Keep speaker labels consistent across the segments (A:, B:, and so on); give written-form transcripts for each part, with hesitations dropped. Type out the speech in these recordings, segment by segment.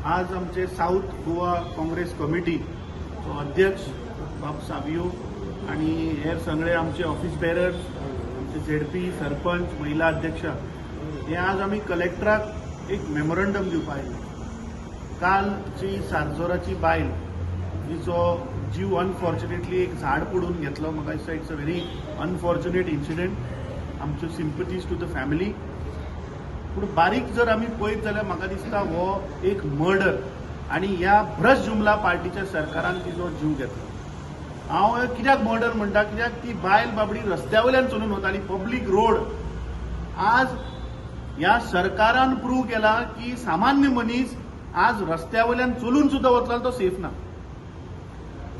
A: आज आमचे south Goa Congress committee अध्यक्ष बाब साबियो आणि हेर सगळे आमचे ऑफिस बेरर्स आमचे झेडपी सरपंच महिला अध्यक्षा हे आज आम्ही कलेक्टराक एक मेमोरंडम दिवपाक आयिल्ले। कालची सारजोराची बायल जिचो जीव अनफॉर्च्युनेटली एक झाड पडून घेतलो। म्हाका दिसता it's a very unfortunate incident. आमच्यो सिम्पथीज टू द फॅमिली। पूण बारीक जर आमी पळयत जाल्यार म्हाका दिसता हो एक मर्डर आनी ह्या भ्रश जुमला पार्टीच्या सरकारान तिचो जीव घेतलो। हांव कित्याक मर्डर म्हणटा, कित्याक ती बायल बाबडी रस्त्या वयल्यान चलून वताली पब्लीक रोड। आज ह्या सरकारान प्रूव केला की सामान्य मनीस आज रस्त्या वयल्यान चलून सुद्धा वतलो तो सेफ ना।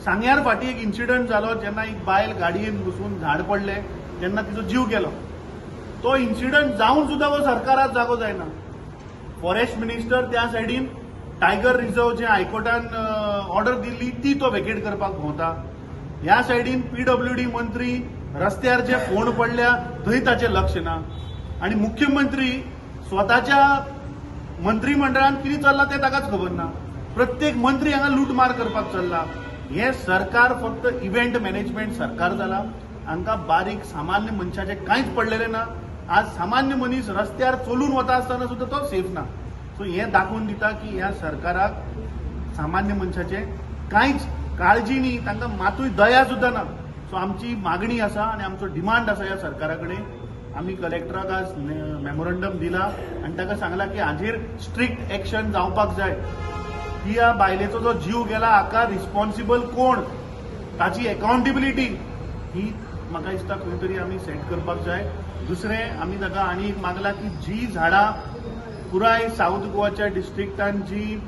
A: सांग्यार फाटी एक इन्सिडंट जालो जेन्ना एक बायल गाडयेन बसून झाड पडले तेन्ना तिचो जीव गेलो। तो इन्सिडंट जावन सुद्धा वो सरकाराक जागो जायना। फॉरेस्ट मिनिस्टर त्या सायडीन टायगर रिझर्व जे हायकोर्टान ऑर्डर दिल्ली ती तो वेकेट करपाक भोंवता। ह्या सायडीन पीडब्ल्यूडी मंत्री रस्त्यार जे फोंड पडल्या थंय ताचें लक्ष ना आणि मुख्यमंत्री स्वताच्या मंत्रिमंडळान कितें चल्लां तें ताकाच खबर ना। प्रत्येक मंत्री हांगा लूटमार करपाक चल्ला। हे सरकार फक्त इव्हेंट मॅनेजमेंट सरकार जाला। हांकां बारीक सामान्य मनशाचें कांयच पडलेलें ना। आज सामान्य मनीस रस्त्यार चलून वता आसतना सुद्धा तो सेफ ना। सो हें दाखोवन दिता की ह्या सरकाराक सामान्य मनशाचे कांयच काळजी न्ही, तांकां मातूय दया सुद्धा ना। सो आमची मागणी आसा आनी आमचो डिमांड आसा ह्या सरकारा कडेन। आमी कलेक्टराक आज मेमोरंडम दिला आनी ताका सांगला की हाजेर स्ट्रिक्ट एक्शन जावपाक जाय। ह्या बायलेचो जो जीव गेला हाका रिस्पॉन्सिबल कोण, ताची अकाउंटेबिलिटी ही म्हाका दिसता खंय तरी आमी सेट करपाक जाय। दुसरें आमी ताका आनी एक मागला की जी झाडां पुराय साऊथ गोवाच्या डिस्ट्रिक्टान जी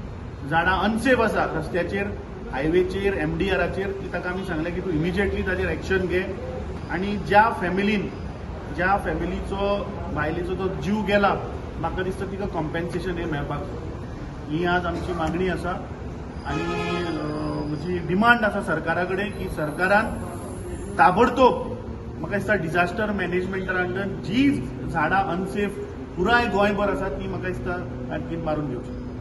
A: झाडां अनसेफ आसा रस्त्याचेर हायवेचेर एमडीआराचेर ती ताका आमी सांगलें की तूं इमिजिएटली ताचेर एक्शन घे आनी ज्या फॅमिलीचो बायलेचो तो जीव गेला म्हाका दिसता तिका कॉम्पेन्सेशन हे मेळपाक जाय। ही आज आमची मागणी आसा आनी म्हजी डिमांड आसा सरकारा कडेन की सरकारान ताबडतोब म्हाका दिसता डिझास्टर मॅनेजमेंटा अंडर जी झाडां अनसेफ पुराय गोंयभर आसा ती म्हाका दिसता आणखीन मारून घेवची।